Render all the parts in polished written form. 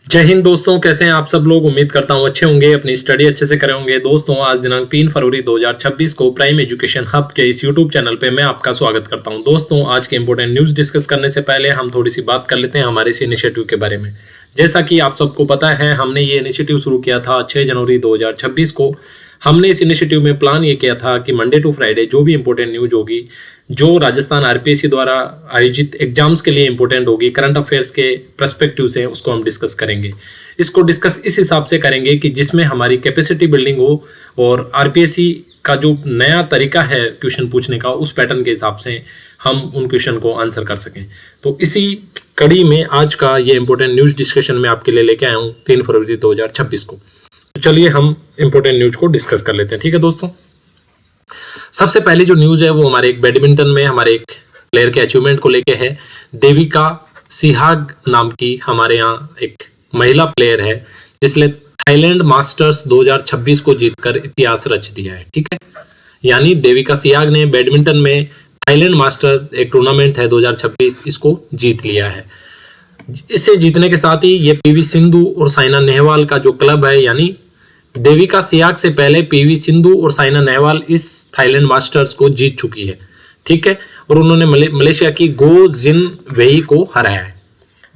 जय हिंद दोस्तों, कैसे हैं आप सब लोग। उम्मीद करता हूं अच्छे होंगे, अपनी स्टडी अच्छे से करे होंगे। दोस्तों, आज दिनांक 3 फरवरी 2026 को प्राइम एजुकेशन हब के इस यूट्यूब चैनल पे मैं आपका स्वागत करता हूं। दोस्तों, आज के इंपॉर्टेंट न्यूज़ डिस्कस करने से पहले हम थोड़ी सी बात कर लेते हैं हमारे इस इनिशिएटिव के बारे में। जैसा कि आप सबको पता है, हमने ये इनिशिएटिव शुरू किया था 6 जनवरी 2026 को। हमने इस इनिशिएटिव में प्लान ये किया था कि मंडे टू फ्राइडे जो भी इंपॉर्टेंट न्यूज होगी, जो राजस्थान आरपीएससी द्वारा आयोजित एग्जाम्स के लिए इंपॉर्टेंट होगी, करंट अफेयर्स के पर्सपेक्टिव से, उसको हम डिस्कस करेंगे। इसको डिस्कस इस हिसाब से करेंगे कि जिसमें हमारी कैपेसिटी बिल्डिंग हो और आरपीएससी का जो नया तरीका है क्वेश्चन पूछने का, उस पैटर्न के हिसाब से हम उन क्वेश्चन को आंसर कर सकें। तो इसी कड़ी में आज का ये इंपॉर्टेंट न्यूज डिस्कशन में आपके लिए लेके आया हूँ 3 फरवरी 2026 को। तो चलिए हम इंपॉर्टेंट न्यूज को डिस्कस कर लेते हैं। ठीक है दोस्तों, सबसे पहली जो न्यूज है वो हमारे एक बैडमिंटन में हमारे एक प्लेयर के अचीवमेंट को लेके है। देविका सिहाग नाम की हमारे यहाँ एक महिला प्लेयर है जिसने थाईलैंड मास्टर्स 2026 को जीतकर इतिहास रच दिया है। ठीक है, यानी देविका सिहाग ने बैडमिंटन में थाईलैंड मास्टर एक टूर्नामेंट है 2026, इसको जीत लिया है। इसे जीतने के साथ ही ये पीवी सिंधु और साइना नेहवाल का जो क्लब है, यानी देविका सिहाग से पहले पीवी सिंधु और साइना नेहवाल इस थाईलैंड मास्टर्स को जीत चुकी है। ठीक है, और उन्होंने मलेशिया की गो जिन वेई को हराया है।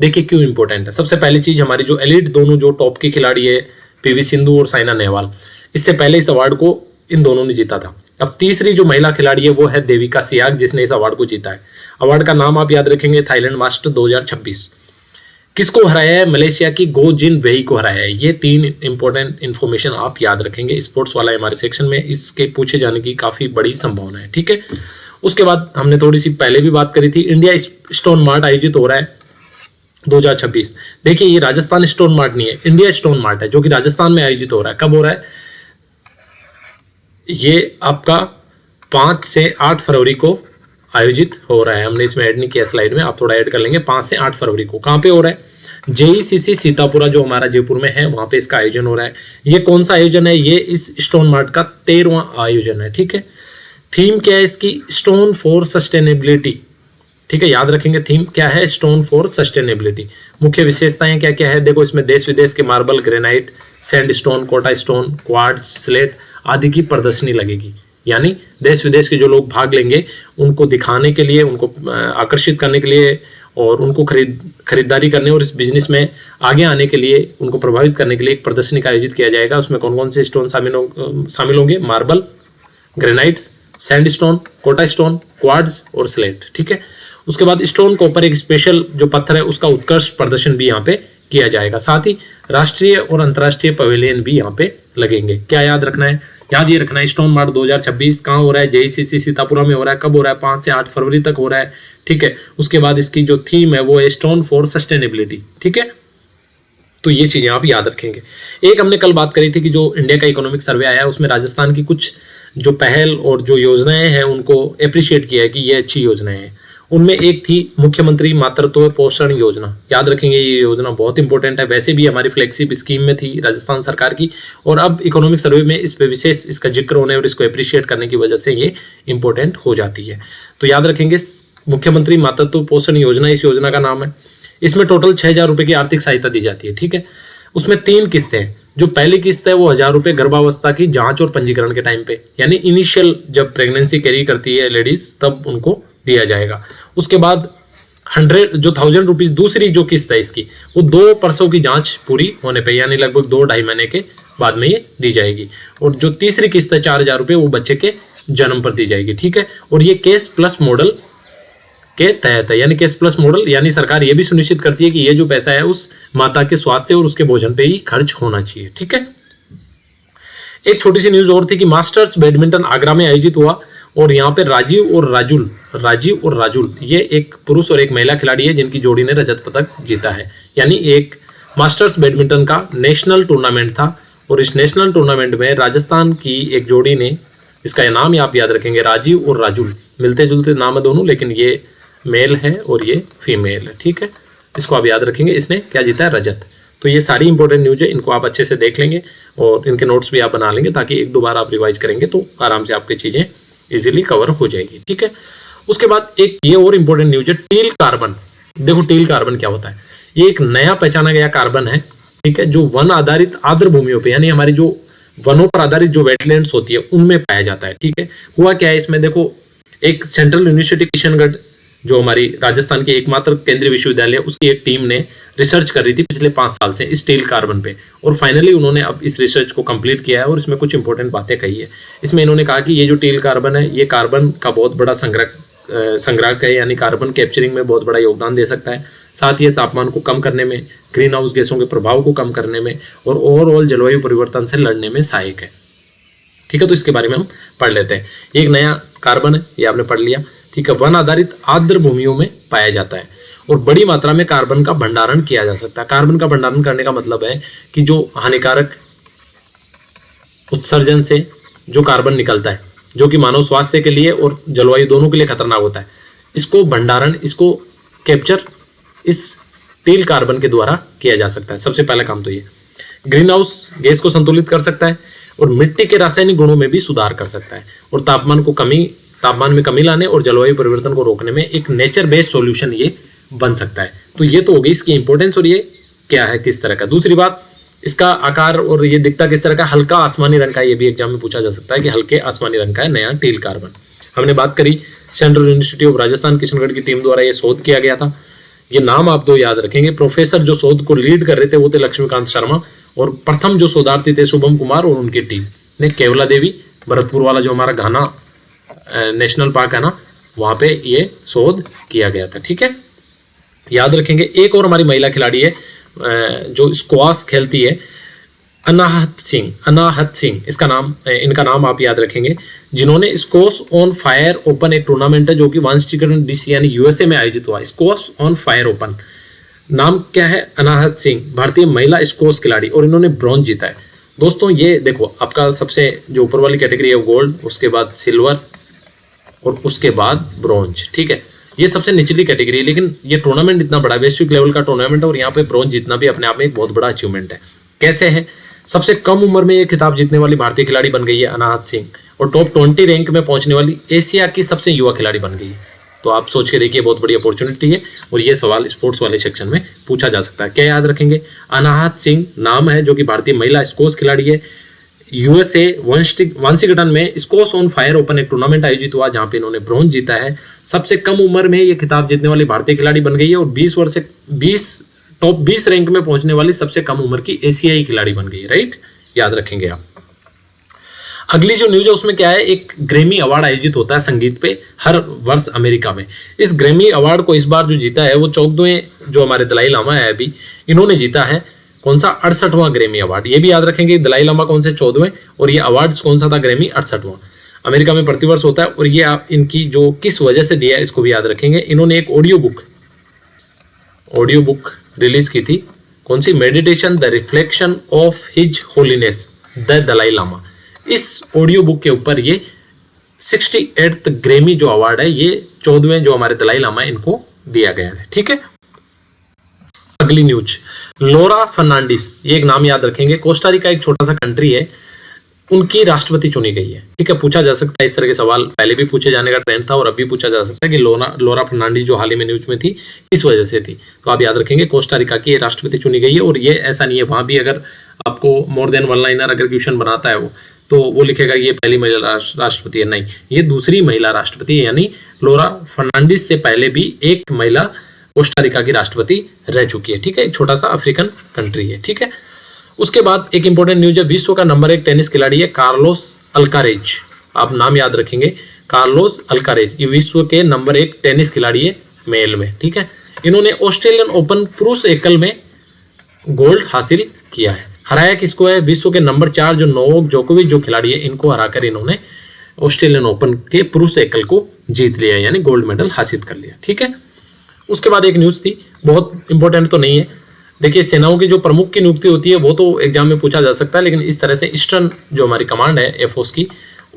देखिए क्यों इंपॉर्टेंट है। सबसे पहली चीज, हमारी जो एलिट दोनों जो टॉप की खिलाड़ी है पीवी सिंधु और साइना नेहवाल, इससे पहले इस अवार्ड को इन दोनों ने जीता था। अब तीसरी जो महिला खिलाड़ी है वो है देविका सिहाग, जिसने इस अवार्ड को जीता है। अवार्ड का नाम आप याद रखेंगे, थाईलैंड मास्टर 2026। किसको हराया है? मलेशिया की गो जिन वेई को हराया है। ये 3 इंपॉर्टेंट इंफॉर्मेशन आप याद रखेंगे। स्पोर्ट्स वाला हमारे सेक्शन में इसके पूछे जाने की काफी बड़ी संभावना है। ठीक है, उसके बाद हमने थोड़ी सी पहले भी बात करी थी, इंडिया स्टोन मार्ट आयोजित हो रहा है 2026। देखिए, ये राजस्थान स्टोन मार्ट नहीं है, इंडिया स्टोन मार्ट है, जो कि राजस्थान में आयोजित हो रहा है। कब हो रहा है? ये आपका 5 से 8 फरवरी को आयोजित हो रहा है। हमने इसमें ऐड नहीं किया स्लाइड में, आप थोड़ा ऐड कर लेंगे। 5 से 8 फरवरी को कहाँ पे हो रहा है? जेईसीसी सीतापुरा जो हमारा जयपुर में है, वहां पे इसका आयोजन हो रहा है। ये कौन सा आयोजन है? ये इस स्टोन मार्ट का 13वां आयोजन है। ठीक है, थीम क्या है इसकी? Stone for sustainability. ठीक है, याद रखेंगे थीम क्या है? Stone for sustainability. मुख्य विशेषताएं क्या क्या है? देखो, इसमें देश विदेश के marble, granite, sand stone, Kota stone, quartz, slate आदि की प्रदर्शनी लगेगी। यानी देश विदेश के जो लोग भाग लेंगे उनको दिखाने के लिए, उनको आकर्षित करने के लिए और उनको खरीदारी करने और इस बिजनेस में आगे आने के लिए, उनको प्रभावित करने के लिए एक प्रदर्शनी का आयोजित किया जाएगा। उसमें कौन कौन से स्टोन शामिल होंगे? Marble, granites, sandstone, Kota stone, quartz और स्लेट। ठीक है, उसके बाद स्टोन के ऊपर एक स्पेशल जो पत्थर है उसका उत्कृष्ट प्रदर्शन भी यहाँ पे किया जाएगा। साथ ही राष्ट्रीय और अंतर्राष्ट्रीय पवेलियन भी यहाँ पे लगेंगे। क्या याद रखना है? याद ये रखना है, स्टोन मार्ट 2026 कहाँ हो रहा है? जेईसीसी सीतापुरा में हो रहा है। कब हो रहा है? 5 से 8 फरवरी तक हो रहा है। ठीक है, उसके बाद इसकी जो थीम है वो है स्टोन फॉर सस्टेनेबिलिटी। ठीक है, तो ये चीजें आप याद रखेंगे। एक हमने कल बात करी थी कि जो इंडिया का इकोनॉमिक सर्वे आया है उसमें राजस्थान की कुछ जो पहल और जो योजनाएं हैं उनको अप्रिशिएट किया है कि ये अच्छी योजनाएं हैं। उनमें एक थी मुख्यमंत्री मातृत्व पोषण योजना। याद रखेंगे, ये योजना बहुत इंपॉर्टेंट है। वैसे भी हमारी फ्लैगशिप स्कीम में थी राजस्थान सरकार की, और अब इकोनॉमिक सर्वे में इस पे विशेष इसका जिक्र होने और इसको अप्रिशिएट करने की वजह से ये इंपॉर्टेंट हो जाती है। तो याद रखेंगे, मुख्यमंत्री मातृत्व पोषण योजना इस योजना का नाम है। इसमें टोटल 6,000 रुपए की आर्थिक सहायता दी जाती है। ठीक है, उसमें 3 किस्तें हैं। जो पहली किस्त है वो 1,000 रुपए गर्भावस्था की जांच और पंजीकरण के टाइम पे, यानी इनिशियल जब प्रेगनेंसी कैरी करती है लेडीज, तब उनको दिया जाएगा। उसके बाद 1,000 रुपीज दूसरी जो किस्त है इसकी, वो 2 प्रसव की जांच पूरी होने पे, यानी लगभग 2-2.5 महीने के बाद में ये दी जाएगी। और जो तीसरी किस्त है 4,000 रुपये, वो बच्चे के जन्म पर दी जाएगी। ठीक है, और ये केस प्लस मॉडल के तहत है। यानी केस प्लस मॉडल, यानी सरकार ये भी सुनिश्चित करती है कि ये जो पैसा है उस माता के स्वास्थ्य और उसके भोजन पे ही खर्च होना चाहिए। ठीक है, एक छोटी सी न्यूज और थी कि मास्टर्स बैडमिंटन आगरा में आयोजित हुआ, और यहाँ पे राजीव और राजुल ये एक पुरुष और एक महिला खिलाड़ी है जिनकी जोड़ी ने रजत पदक जीता है। यानी एक मास्टर्स बैडमिंटन का नेशनल टूर्नामेंट था, और इस नेशनल टूर्नामेंट में राजस्थान की एक जोड़ी ने, इसका नाम आप याद रखेंगे, राजीव और राजुल, मिलते जुलते नाम है दोनों, लेकिन ये मेल है और ये फीमेल है। ठीक है, इसको आप याद रखेंगे। इसने क्या जीता है? रजत। तो ये सारी इंपॉर्टेंट न्यूज है, इनको आप अच्छे से देख लेंगे और इनके नोट्स भी आप बना लेंगे, ताकि 1-2 बार आप रिवाइज करेंगे तो आराम से आपकी चीजें इजीली कवर हो जाएगी। ठीक है, उसके बाद एक ये और इंपॉर्टेंट न्यूज है, टील कार्बन। देखो टील कार्बन क्या होता है? ये एक नया पहचाना गया कार्बन है ठीक है, जो वन आधारित आर्द्र भूमियों पे, यानी हमारी जो वनों पर आधारित जो वेटलैंड्स होती है उनमें पाया जाता है। ठीक है, हुआ क्या है इसमें, देखो एक सेंट्रल यूनिवर्सिटी किशनगढ़ जो हमारी राजस्थान की एकमात्र केंद्रीय विश्वविद्यालय, उसकी एक टीम ने रिसर्च कर रही थी पिछले 5 साल से स्टील कार्बन पे, और फाइनली उन्होंने अब इस रिसर्च को कंप्लीट किया है और इसमें कुछ इंपॉर्टेंट बातें कही है। इसमें इन्होंने कहा कि ये जो स्टील कार्बन है ये कार्बन का बहुत बड़ा संग्राहक है, यानी कार्बन कैप्चरिंग में बहुत बड़ा योगदान दे सकता है। साथ ही तापमान को कम करने में, ग्रीन हाउस गैसों के प्रभाव को कम करने में और ओवरऑल जलवायु परिवर्तन से लड़ने में सहायक है। ठीक है, तो इसके बारे में हम पढ़ लेते हैं। एक नया कार्बन है, ये आपने पढ़ लिया। ठीक है, वन आधारित आर्द्र भूमियों में पाया जाता है और बड़ी मात्रा में कार्बन का भंडारण किया जा सकता है। कार्बन का भंडारण करने का मतलब है कि जो हानिकारक उत्सर्जन से जो कार्बन निकलता है, जो कि मानव स्वास्थ्य के लिए और जलवायु दोनों के लिए खतरनाक होता है, इसको भंडारण, इसको कैप्चर इस स्टील कार्बन के द्वारा किया जा सकता है। सबसे पहला काम तो ये ग्रीन हाउस गैस को संतुलित कर सकता है और मिट्टी के रासायनिक गुणों में भी सुधार कर सकता है और तापमान में कमी लाने और जलवायु परिवर्तन को रोकने में एक नेचर बेस्ड सॉल्यूशन ये बन सकता है। तो ये तो हो गई इसकी इंपॉर्टेंस और ये क्या है, किस तरह का। दूसरी बात, इसका आकार और ये दिखता किस तरह का, हल्का आसमानी रंग का। ये भी एग्जाम में पूछा जा सकता है कि हल्के आसमानी रंग का है नया स्टील कार्बन। हमने बात करी central university of Rajasthan Kishangarh की टीम द्वारा ये शोध किया गया था। ये नाम आप दो याद रखेंगे। प्रोफेसर जो शोध को लीड कर रहे थे वो थे लक्ष्मीकांत शर्मा, और प्रथम जो शोधार्थी थे शुभम कुमार और उनकी टीम ने केवला देवी, भरतपुर वाला जो हमारा घाना नेशनल पार्क है ना, वहां पे ये शोध किया गया था। ठीक है, याद रखेंगे। एक और हमारी महिला खिलाड़ी है जो स्क्वाश खेलती है, अनाहत सिंह इनका नाम आप याद रखेंगे, जिन्होंने स्क्वाश ऑन फायर ओपन एक टूर्नामेंट है जो कि वाशिंगटन डीसी यानी यूएसए में आयोजित हुआ। स्क्वाश ऑन फायर ओपन नाम क्या है, अनाहत सिंह, भारतीय महिला स्क्वाश खिलाड़ी, और इन्होंने ब्रॉन्ज जीता है। दोस्तों ये देखो, आपका सबसे जो ऊपर वाली कैटेगरी है वो गोल्ड, उसके बाद सिल्वर और उसके बाद ब्रॉन्ज। ठीक है, ये सबसे निचली कैटेगरी है, लेकिन ये टूर्नामेंट इतना बड़ा वैश्विक लेवल का टूर्नामेंट है और यहाँ पे ब्रॉन्ज जीतना भी अपने आप में एक बहुत बड़ा अचीवमेंट है। कैसे है, सबसे कम उम्र में ये खिताब जीतने वाली भारतीय खिलाड़ी बन गई है अनाहत सिंह, और टॉप 20 रैंक में पहुंचने वाली एशिया की सबसे युवा खिलाड़ी बन गई है। तो आप सोच के देखिए, बहुत बड़ी अपॉर्चुनिटी है और ये सवाल स्पोर्ट्स वाले सेक्शन में पूछा जा सकता है। क्या याद रखेंगे, अनाहत सिंह नाम है, जो कि भारतीय महिला स्क्वाश खिलाड़ी है। यूएसए वाशिंगटन में स्क्वाश ऑन फायर ओपन एक टूर्नामेंट आयोजित हुआ जहां पे इन्होंने ब्रॉन्ज जीता है। सबसे कम उम्र में ये खिताब जीतने वाली भारतीय खिलाड़ी बन गई है और 20 टॉप 20 रैंक में पहुंचने वाली सबसे कम उम्र की एशियाई खिलाड़ी बन गई है। राइट, याद रखेंगे आप। अगली जो न्यूज है उसमें क्या है, एक ग्रैमी अवार्ड आयोजित होता है संगीत पे हर वर्ष अमेरिका में। इस ग्रैमी अवार्ड को इस बार जो जीता है वो 14वें जो हमारे दलाई लामा है अभी, इन्होंने जीता है कौन सा, 68वां ग्रैमी अवार्ड। ये भी याद रखेंगे, दलाई लामा कौन से 14वें और ये अवार्ड्स कौन सा था, ग्रैमी 68वां। अमेरिका में प्रतिवर्ष होता है और ये आप इनकी जो किस वजह से दिया है इसको भी याद रखेंगे। इन्होंने एक ऑडियो बुक रिलीज की थी, कौन सी, meditation the reflection of his holiness the Dalai Lama. इस ऑडियो बुक के ऊपर ये 68th ग्रैमी जो अवार्ड है ये 14वें जो हमारे दलाई लामा है इनको दिया गया है। ठीक है, अगली न्यूज, लोरा फर्नांडिस, ये एक नाम याद रखेंगे। कोस्टारिका एक छोटा सा कंट्री है, उनकी राष्ट्रपति चुनी गई है। ठीक है, पूछा जा सकता है इस तरह के सवाल, पहले भी पूछे जाने का ट्रेंड था और अभी पूछा जा सकता है कि लोरा फर्नांडिस जो हाल ही में न्यूज में थी किस वजह से थी। तो आप याद रखेंगे कोस्टारिका की राष्ट्रपति चुनी गई है। और ये ऐसा नहीं है, वहां भी अगर आपको मोर देन वन लाइनर अगर क्वेश्चन बनाता है वो लिखेगा ये पहली महिला राष्ट्रपति है, नहीं, ये दूसरी महिला राष्ट्रपति है। यानी लोरा फर्नांडिस से पहले भी एक महिला कोस्टारिका की राष्ट्रपति रह चुकी है। ठीक है, एक छोटा सा अफ्रीकन कंट्री है। ठीक है, उसके बाद एक इंपॉर्टेंट न्यूज है, विश्व का नंबर 1 टेनिस खिलाड़ी है कार्लोस अल्कारेज। आप नाम याद रखेंगे, कार्लोस अल्कारेज, ये विश्व के नंबर 1 टेनिस खिलाड़ी है मेल में। ठीक है, इन्होंने ऑस्ट्रेलियन ओपन पुरुष एकल में गोल्ड हासिल किया है। हराया किसको है, विश्व के नंबर 4 जो नोवाक जोकोविच जो खिलाड़ी है, इनको हराकर इन्होंने ऑस्ट्रेलियन ओपन के पुरुष एकल को जीत लिया, यानी गोल्ड मेडल हासिल कर लिया। ठीक है, उसके बाद एक न्यूज थी, बहुत इंपॉर्टेंट तो नहीं है। देखिए, सेनाओं की जो प्रमुख की नियुक्ति होती है वो तो एग्जाम में पूछा जा सकता है, लेकिन इस तरह से ईस्टर्न जो हमारी कमांड है एयरफोर्स की,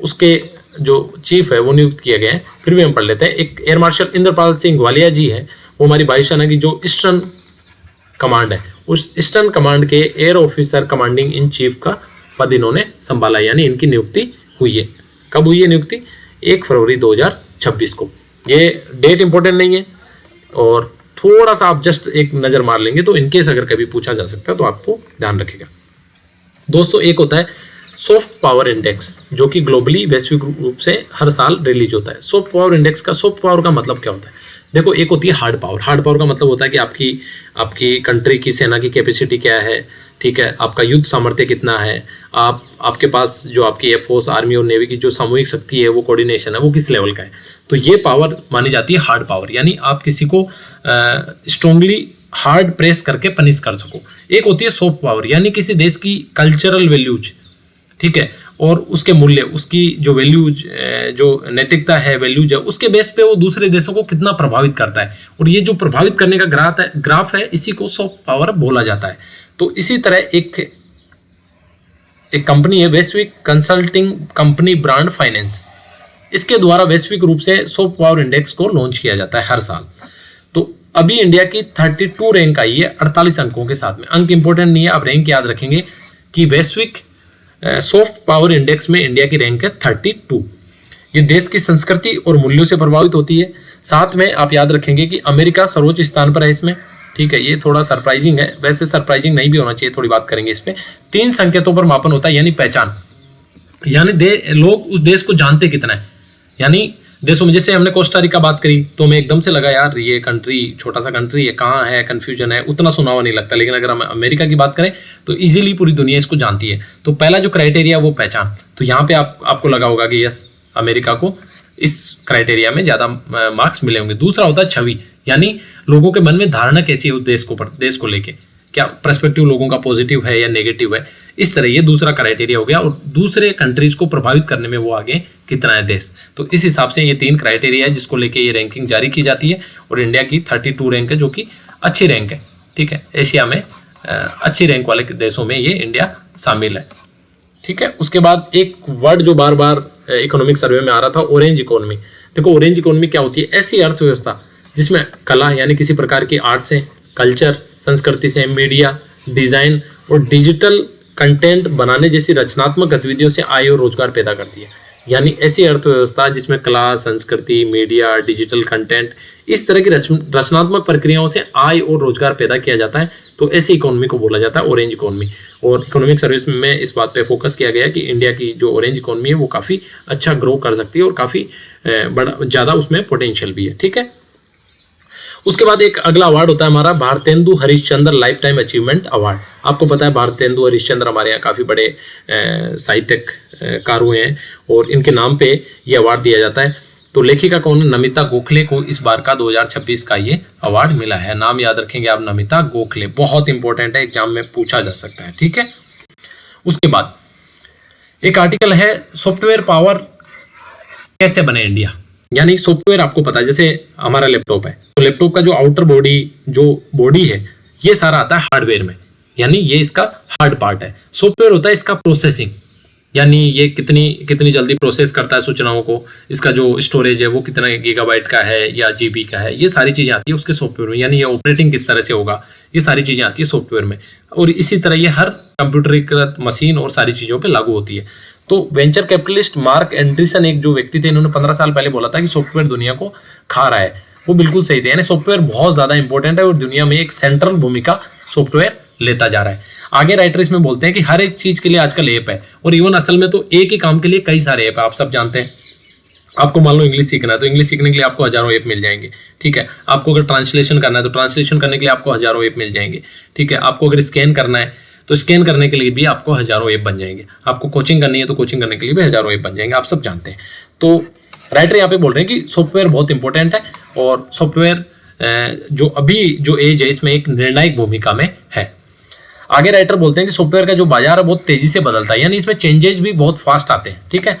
उसके जो चीफ है वो नियुक्त किए गए हैं। फिर भी हम पढ़ लेते हैं। एक एयर मार्शल इंद्रपाल सिंह ग्वालिया जी है, वो हमारी वायुसेना की जो ईस्टर्न कमांड है, उस ईस्टर्न कमांड के air officer commanding in chief का पद इन्होंने संभाला, यानी इनकी नियुक्ति हुई है। कब हुई है नियुक्ति, 1 फरवरी 2026 को। ये डेट इंपॉर्टेंट नहीं है और थोड़ा सा आप जस्ट एक नज़र मार लेंगे तो इनकेस अगर कभी पूछा जा सकता है तो आपको ध्यान रखिएगा। दोस्तों एक होता है सॉफ्ट पावर इंडेक्स, जो कि ग्लोबली वैश्विक रूप से हर साल रिलीज होता है। सॉफ्ट पावर इंडेक्स का, सॉफ्ट पावर का मतलब क्या होता है? देखो, एक होती है हार्ड पावर। हार्ड पावर का मतलब होता है कि आपकी कंट्री की सेना की कैपेसिटी क्या है, ठीक है, आपका युद्ध सामर्थ्य कितना है, आपके पास जो आपकी एयरफोर्स, आर्मी और नेवी की जो सामूहिक शक्ति है, वो कोऑर्डिनेशन है, वो किस लेवल का है। तो ये पावर मानी जाती है हार्ड पावर, यानी आप किसी को स्ट्रांगली हार्ड प्रेस करके पनिश कर सको। एक होती है सॉफ्ट पावर, यानी किसी देश की कल्चरल वैल्यूज, ठीक है, और उसके मूल्य, उसकी जो वैल्यूज, जो नैतिकता है, वैल्यूज है, उसके बेस पे वो दूसरे देशों को कितना प्रभावित करता है। और ये जो प्रभावित करने का ग्राफ है, इसी को सॉफ्ट पावर बोला जाता है। तो इसी तरह एक कंपनी है, वैश्विक कंसल्टिंग कंपनी ब्रांड फाइनेंस, इसके द्वारा वैश्विक रूप से सॉफ्ट पावर इंडेक्स को लॉन्च किया जाता है हर साल। तो अभी इंडिया की 32 रैंक आई है 48 अंकों के साथ में। अंक इंपॉर्टेंट नहीं है, आप रैंक याद रखेंगे कि वैश्विक सॉफ्ट पावर इंडेक्स में इंडिया की रैंक है 32। ये देश की संस्कृति और मूल्यों से प्रभावित होती है। साथ में आप याद रखेंगे कि अमेरिका सर्वोच्च स्थान पर है इसमें, ठीक है। ये थोड़ा सरप्राइजिंग है, वैसे सरप्राइजिंग नहीं भी होना चाहिए, थोड़ी बात करेंगे इस पे। 3 संकेतों पर मापन होता है, यानी पहचान, यानी लोग उस देश को जानते कितना है। यानी देशों में, जैसे हमने कोस्टा रिका बात करी तो हमें एकदम से लगा यार ये कंट्री छोटा सा कंट्री है, कहाँ है, कन्फ्यूजन है, उतना सुना हुआ नहीं लगता। लेकिन अगर हम अमेरिका की बात करें तो इजीली पूरी दुनिया इसको जानती है। तो पहला जो क्राइटेरिया वो पहचान, तो यहाँ पे आपको लगा होगा कि यस, अमेरिका को इस क्राइटेरिया में ज़्यादा मार्क्स मिले होंगे। दूसरा होता है छवि, यानी लोगों के मन में धारणा कैसी है उस देश को लेके, क्या पर्सपेक्टिव लोगों का पॉजिटिव है या नेगेटिव है, इस तरह। ये दूसरा क्राइटेरिया हो गया। और दूसरे कंट्रीज को प्रभावित करने में वो आगे कितना है देश, तो इस हिसाब से ये 3 क्राइटेरिया है जिसको लेके ये रैंकिंग जारी की जाती है। और इंडिया की 32 रैंक है, जो कि अच्छी रैंक है, ठीक है। एशिया में अच्छी रैंक वाले देशों में ये इंडिया शामिल है, ठीक है। उसके बाद एक वर्ड जो बार बार इकोनॉमिक सर्वे में आ रहा था, ऑरेंज इकोनॉमी। देखो, ऑरेंज इकोनॉमी क्या होती है? ऐसी अर्थव्यवस्था जिसमें कला, यानी किसी प्रकार की आर्ट से, कल्चर, संस्कृति से, मीडिया, डिजाइन और डिजिटल कंटेंट बनाने जैसी रचनात्मक गतिविधियों से आय और रोजगार पैदा करती है। यानी ऐसी अर्थव्यवस्था जिसमें कला, संस्कृति, मीडिया, डिजिटल कंटेंट, इस तरह की रचनात्मक प्रक्रियाओं से आय और रोजगार पैदा किया जाता है, तो ऐसी इकोनॉमी को बोला जाता है ऑरेंज इकोनॉमी। और इकोनॉमिक सर्विस में इस बात पे फोकस किया गया है कि इंडिया की जो ऑरेंज इकोनॉमी है वो काफ़ी अच्छा ग्रो कर सकती है और काफ़ी ज़्यादा उसमें पोटेंशियल भी है, ठीक है। उसके बाद एक अगला अवार्ड होता है हमारा Bharatendu Harishchandra life time achievement award. आपको पता है भारतेंदु हरिश्चंद्र हमारे यहाँ काफ़ी बड़े साहित्यकार हुए हैं और इनके नाम पे ये अवार्ड दिया जाता है। तो लेखिका कौन है? नमिता गोखले को इस बार का 2026 का ये अवार्ड मिला है। नाम याद रखेंगे आप, नमिता गोखले, बहुत इंपॉर्टेंट है, एग्जाम में पूछा जा सकता है, ठीक है। उसके बाद एक आर्टिकल है सॉफ्टवेयर पावर कैसे बने इंडिया, यानी सॉफ्टवेयर आपको पता है, जैसे हमारा लैपटॉप है तो लैपटॉप का जो आउटर बॉडी, जो बॉडी है, ये सारा आता है हार्डवेयर में, यानी ये इसका हार्ड पार्ट है। सॉफ्टवेयर होता है इसका प्रोसेसिंग, यानी ये कितनी जल्दी प्रोसेस करता है सूचनाओं को, इसका जो स्टोरेज है वो कितना गीगाबाइट का है या जीबी का है, ये सारी चीज़ें आती है उसके सॉफ्टवेयर में। यानी ये ऑपरेटिंग किस तरह से होगा, ये सारी चीज़ें आती है सॉफ्टवेयर में। और इसी तरह ये हर कंप्यूटरीकृत मशीन और सारी चीज़ों पर लागू होती है। तो वेंचर कैपिटलिस्ट मार्क एंड्रीसन एक जो व्यक्ति थे, इन्होंने 15 साल पहले बोला था कि सॉफ्टवेयर दुनिया को खा रहा है। वो बिल्कुल सही थे, यानी सॉफ्टवेयर बहुत ज़्यादा इंपॉर्टेंट है और दुनिया में एक सेंट्रल भूमिका सॉफ्टवेयर लेता जा रहा है। आगे राइटर इसमें बोलते हैं कि हर एक चीज़ के लिए आजकल ऐप है, और इवन असल में तो एक ही काम के लिए कई सारे ऐप है, आप सब जानते हैं। आपको मान लो इंग्लिश सीखना है तो इंग्लिश सीखने के लिए आपको हजारों ऐप मिल जाएंगे, ठीक है। आपको अगर ट्रांसलेशन करना है तो ट्रांसलेशन करने के लिए आपको हजारों ऐप मिल जाएंगे, ठीक है। आपको अगर स्कैन करना है तो स्कैन करने के लिए भी आपको हजारों ऐप बन जाएंगे। आपको कोचिंग करनी है तो कोचिंग करने के लिए भी हजारों ऐप बन जाएंगे, आप सब जानते हैं। तो राइटर यहाँ पे बोल रहे हैं कि सॉफ्टवेयर बहुत इंपॉर्टेंट है और सॉफ्टवेयर जो अभी जो एज है इसमें एक निर्णायक भूमिका में है। आगे राइटर बोलते हैं कि सॉफ्टवेयर का जो बाजार है बहुत तेजी से बदलता है, यानी इसमें चेंजेस भी बहुत फास्ट आते हैं, ठीक है।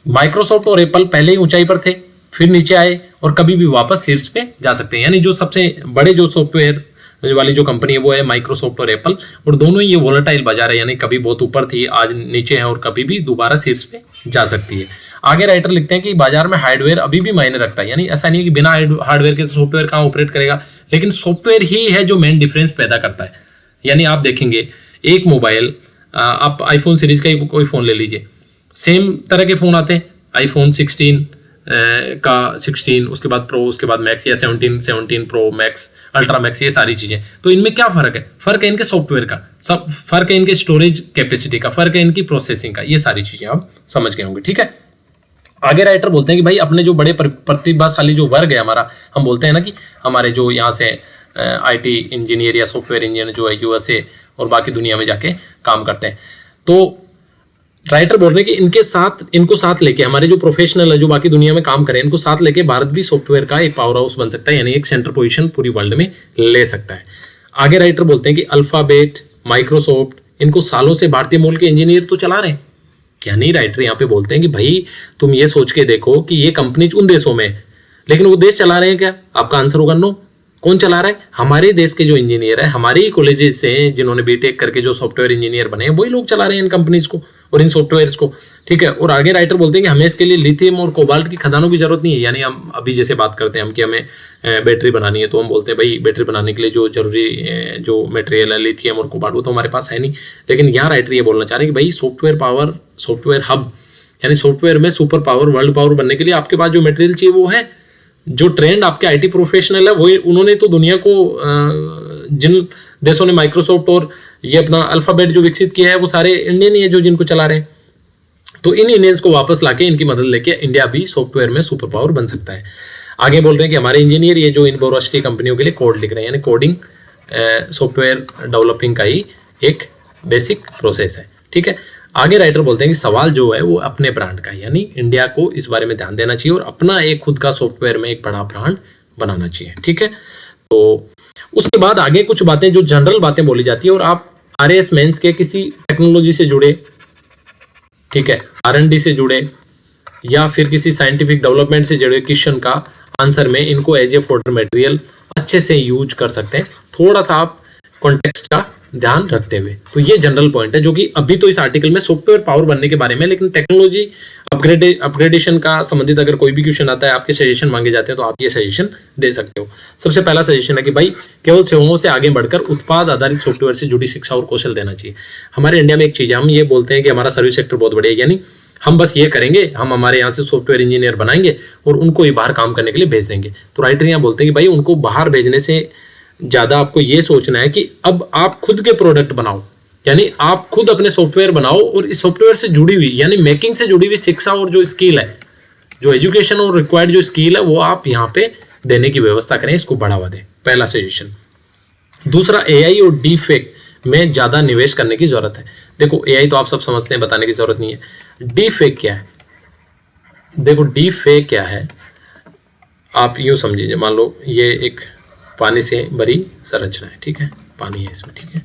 माइक्रोसॉफ्ट और एप्पल पहले ही ऊंचाई पर थे, फिर नीचे आए और कभी भी वापस शीर्ष पे जा सकते हैं। यानी जो सबसे बड़े जो सॉफ्टवेयर वाली जो कंपनी है वो है माइक्रोसॉफ्ट और एप्पल, और दोनों ही ये वोलेटाइल बाजार है, यानी कभी बहुत ऊपर थी, आज नीचे है और कभी भी दोबारा शीर्ष पे जा सकती है। आगे राइटर लिखते हैं कि बाजार में हार्डवेयर अभी भी मायने रखता है, यानी ऐसा नहीं है कि बिना हार्डवेयर के सॉफ्टवेयर कहाँ ऑपरेट करेगा, लेकिन सॉफ्टवेयर ही है जो मेन डिफरेंस पैदा करता है। यानी आप देखेंगे एक मोबाइल, आप आईफोन सीरीज का ही कोई फ़ोन ले लीजिए, सेम तरह के फ़ोन आते हैं, आईफोन 16, का 16, उसके बाद प्रो, उसके बाद मैक्स, या 17 प्रो मैक्स, अल्ट्रा मैक्स, ये सारी चीजें। तो इनमें क्या फर्क है? फर्क है इनके सॉफ्टवेयर का, सब फर्क है इनके स्टोरेज कैपेसिटी का, फर्क है इनकी प्रोसेसिंग का, ये सारी चीजें आप समझ गए होंगे। ठीक है, आगे राइटर बोलते हैं कि भाई अपने जो बड़े प्रतिभाशाली जो वर्ग है हमारा, हम बोलते हैं ना कि हमारे जो यहाँ से आईटी इंजीनियर या सॉफ्टवेयर इंजीनियर जो है यूएसए और बाकी दुनिया में जाके काम करते हैं, तो राइटर बोल रहे हैं कि इनको साथ लेके हमारे जो प्रोफेशनल है जो बाकी दुनिया में काम करें, इनको साथ लेके भारत भी सॉफ्टवेयर का एक पावर हाउस बन सकता है, यानी एक सेंटर पोजीशन पूरी वर्ल्ड में ले सकता है। आगे राइटर बोलते हैं कि अल्फाबेट, माइक्रोसॉफ्ट, इनको सालों से भारतीय मूल के इंजीनियर तो चला रहे हैं। यानी राइटर यहाँ पे बोलते हैं कि भाई तुम ये सोच के देखो कि ये कंपनी उन देशों में है, लेकिन वो देश चला रहे हैं क्या? आपका आंसर होगा नो। कौन चला रहा है? हमारे देश के जो इंजीनियर है, हमारे ही कॉलेजेस से जिन्होंने बीटेक करके जो सॉफ्टवेयर इंजीनियर बने हैं, वही लोग चला रहे हैं इन कंपनीज को और इन सॉफ्टवेयर्स को। ठीक है, और आगे राइटर बोलते हैं कि हमें इसके लिए लिथियम और कोबाल्ट की खदानों की जरूरत नहीं है। यानी हम अभी जैसे बात करते हैं हम कि हमें बैटरी बनानी है, तो हम बोलते हैं भाई बैटरी बनाने के लिए जो जरूरी जो मटेरियल है लिथियम और कोबाल्ट, वो तो हमारे पास है नहीं। लेकिन यहाँ राइटर ये बोलना चाह रहे हैं कि भाई सॉफ्टवेयर पावर, सॉफ्टवेयर हब, यानी सॉफ्टवेयर में सुपर पावर, वर्ल्ड पावर बनने के लिए आपके पास जो मटेरियल चाहिए वो है। जो ट्रेंड आपके आईटी प्रोफेशनल है वही, उन्होंने तो दुनिया को जिन देशों ने माइक्रोसॉफ्ट और ये अपना अल्फाबेट जो विकसित किया है वो सारे इंडियन ही है जो जिनको चला रहे हैं। तो इन इंडियंस को वापस लाके इनकी मदद लेके इंडिया भी सॉफ्टवेयर में सुपर पावर बन सकता है। आगे बोल रहे हैं कि हमारे इंजीनियर ये जो इन बहुराष्ट्रीय कंपनियों के लिए कोड लिख रहे हैं, यानी कोडिंग सॉफ्टवेयर डेवलपिंग का ही एक बेसिक प्रोसेस है। ठीक है, आगे राइटर बोलते हैं कि सवाल जो है वो अपने ब्रांड का है, यानी इंडिया को इस बारे में ध्यान देना चाहिए और अपना एक खुद का सॉफ्टवेयर में एक बड़ा ब्रांड बनाना चाहिए। ठीक है, तो उसके बाद आगे कुछ बातें जो जनरल बातें बोली जाती है, और आप आरएएस मेंस के किसी टेक्नोलॉजी से जुड़े, ठीक है, R&D से जुड़े या फिर किसी साइंटिफिक डेवलपमेंट से जुड़े क्वेश्चन का आंसर में इनको एज ए फोल्डर मटेरियल अच्छे से यूज कर सकते हैं, थोड़ा सा आप कॉन्टेक्स्ट का ध्यान रखते हुए। तो ये जनरल पॉइंट है जो कि अभी तो इस आर्टिकल में सॉफ्टवेयर पावर बनने के बारे में, लेकिन टेक्नोलॉजी अपग्रेडेशन का संबंधित अगर कोई भी क्वेश्चन आता है, आपके सजेशन मांगे जाते हैं, तो आप ये सजेशन दे सकते हो। सबसे पहला सजेशन है कि भाई केवल सेवाओं से आगे बढ़कर उत्पाद आधारित सॉफ्टवेयर से जुड़ी शिक्षा और कौशल देना चाहिए। हमारे इंडिया में एक चीज है, हम ये बोलते हैं कि हमारा सर्विस सेक्टर बहुत बढ़िया है, यानी हम बस ये करेंगे, हम हमारे यहाँ से सॉफ्टवेयर इंजीनियर बनाएंगे और उनको ही बाहर काम करने के लिए भेज देंगे। तो राइटर यहाँ बोलते हैं कि भाई उनको बाहर भेजने से ज्यादा आपको ये सोचना है कि अब आप खुद के प्रोडक्ट बनाओ, यानी आप खुद अपने सॉफ्टवेयर बनाओ और इस सॉफ्टवेयर से जुड़ी हुई, यानी मेकिंग से जुड़ी हुई शिक्षा और जो स्किल है, जो एजुकेशन और रिक्वायर्ड जो स्किल है, वो आप यहाँ पे देने की व्यवस्था करें, इसको बढ़ावा दें। पहला सजेशन। दूसरा, एआई और डीप फेक में ज्यादा निवेश करने की जरूरत है। देखो एआई तो आप सब समझते हैं, बताने की जरूरत नहीं है। डीप फेक क्या है? देखो डीप फेक क्या है, आप यूं समझिए, मान लो ये एक पानी से भरी संरचना है, ठीक है, पानी है इसमें, ठीक है,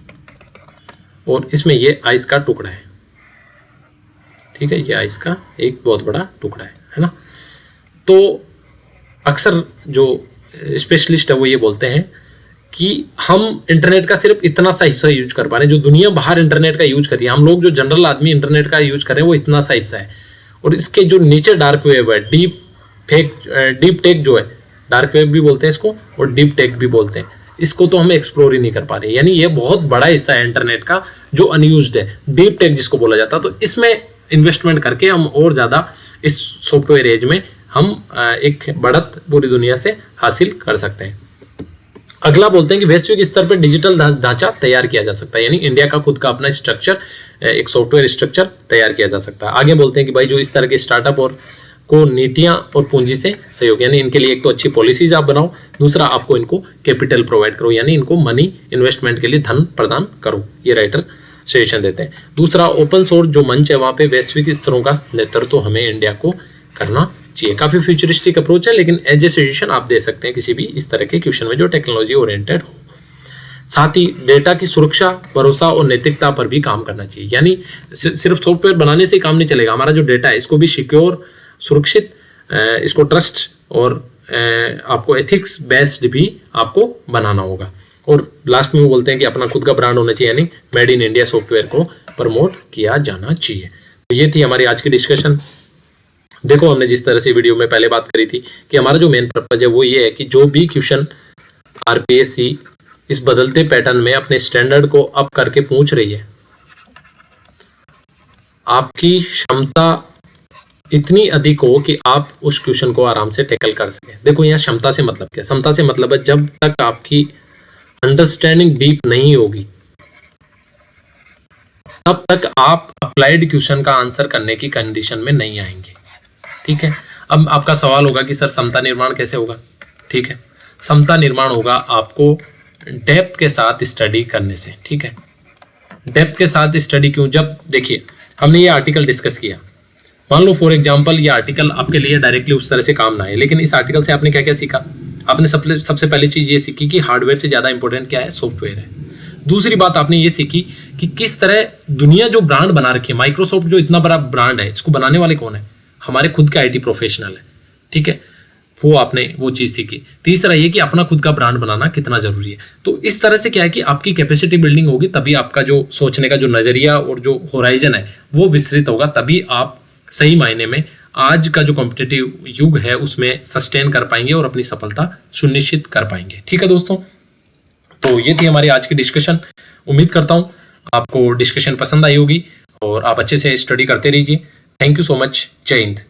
और इसमें ये आइस का टुकड़ा है, ठीक है, ये आइस का एक बहुत बड़ा टुकड़ा है ना। तो अक्सर जो स्पेशलिस्ट है वो ये बोलते हैं कि हम इंटरनेट का सिर्फ इतना सा हिस्सा यूज कर पा रहे हैं, जो दुनिया बाहर इंटरनेट का यूज कर रही है, हम लोग जो जनरल आदमी इंटरनेट का यूज कर रहे हैं वो इतना सा हिस्सा है, और इसके जो नीचे डार्क वेब है, डीप टेक जो है, डार्क वेब भी बोलते हैं इसको और डीप टेक भी बोलते हैं, इसको तो हम एक्सप्लोर ही नहीं कर पा रहे, यानी ये बहुत बड़ा हिस्सा है इंटरनेट का जो अनयूज्ड है, डीप टेक जिसको बोला जाता है। तो इसमें इन्वेस्टमेंट करके हम और ज़्यादा इस सॉफ्टवेयर एज में हम एक बढ़त पूरी दुनिया से हासिल कर सकते हैं। अगला बोलते हैं कि वैश्विक स्तर पर डिजिटल ढांचा तैयार किया जा सकता है, यानी इंडिया का खुद का अपना स्ट्रक्चर, एक सॉफ्टवेयर स्ट्रक्चर तैयार किया जा सकता है। आगे बोलते हैं कि भाई जो इस तरह के स्टार्टअप और को नीतियां और पूंजी से सहयोग, यानी इनके लिए एक तो अच्छी पॉलिसीज आप बनाओ, दूसरा आपको इनको कैपिटल प्रोवाइड करो, यानी इनको मनी इन्वेस्टमेंट के लिए धन प्रदान करो, ये राइटर सजेशन देते हैं। दूसरा, ओपन सोर्स जो मंच है वहाँ पे वैश्विक स्तरों का नेतृत्व हमें इंडिया को करना चाहिए। काफी फ्यूचरिस्टिक अप्रोच है, लेकिन एज ए सजेशन आप दे सकते हैं किसी भी इस तरह के क्वेश्चन में जो टेक्नोलॉजी ओरिएंटेड हो। साथ ही डेटा की सुरक्षा, भरोसा और नैतिकता पर भी काम करना चाहिए, यानी सिर्फ सॉफ्टवेयर बनाने से काम नहीं चलेगा, हमारा जो डेटा है इसको भी सिक्योर, सुरक्षित, इसको ट्रस्ट और आपको एथिक्स बेस्ड भी आपको बनाना होगा। और लास्ट में वो बोलते हैं कि अपना खुद का ब्रांड होना चाहिए, यानी मेड इन इंडिया सॉफ्टवेयर को प्रमोट किया जाना चाहिए। तो ये थी हमारी आज की डिस्कशन। देखो हमने जिस तरह से वीडियो में पहले बात करी थी कि हमारा जो मेन पर्पज है वो ये है कि जो भी क्वेश्चन आरपीएससी इस बदलते पैटर्न में अपने स्टैंडर्ड को अप करके पूछ रही है, आपकी क्षमता इतनी अधिक हो कि आप उस क्वेश्चन को आराम से टैकल कर सकें। देखो यहाँ क्षमता से मतलब क्या, क्षमता से मतलब है जब तक आपकी अंडरस्टैंडिंग डीप नहीं होगी तब तक आप अप्लाइड क्वेश्चन का आंसर करने की कंडीशन में नहीं आएंगे। ठीक है, अब आपका सवाल होगा कि सर समता निर्माण कैसे होगा। ठीक है, समता निर्माण होगा आपको डेप्थ के साथ स्टडी करने से। ठीक है, डेप्थ के साथ स्टडी क्यों, जब देखिए हमने ये आर्टिकल डिस्कस किया, मान लो फॉर एग्जांपल ये आर्टिकल आपके लिए डायरेक्टली उस तरह से काम ना आए, लेकिन इस आर्टिकल से आपने क्या क्या सीखा, आपने सबसे पहली चीज ये सीखी कि हार्डवेयर से ज्यादा इंपॉर्टेंट क्या है, सॉफ्टवेयर है। दूसरी बात आपने ये सीखी कि किस तरह दुनिया जो ब्रांड बना रखी है, माइक्रोसॉफ्ट जो इतना बड़ा ब्रांड है, इसको बनाने वाले कौन है, हमारे खुद के आईटी प्रोफेशनल है। ठीक है, वो आपने वो चीज़ सीखी। तीसरा ये कि अपना खुद का ब्रांड बनाना कितना जरूरी है। तो इस तरह से क्या है कि आपकी कैपेसिटी बिल्डिंग होगी, तभी आपका जो सोचने का जो नजरिया और जो होराइजन है वो विस्तृत होगा, तभी आप सही मायने में आज का जो कॉम्पिटिटिव युग है उसमें सस्टेन कर पाएंगे और अपनी सफलता सुनिश्चित कर पाएंगे। ठीक है दोस्तों, तो ये थी हमारी आज की डिस्कशन। उम्मीद करता हूँ आपको डिस्कशन पसंद आई होगी और आप अच्छे से स्टडी करते रहिए। Thank you so much. जय हिंद।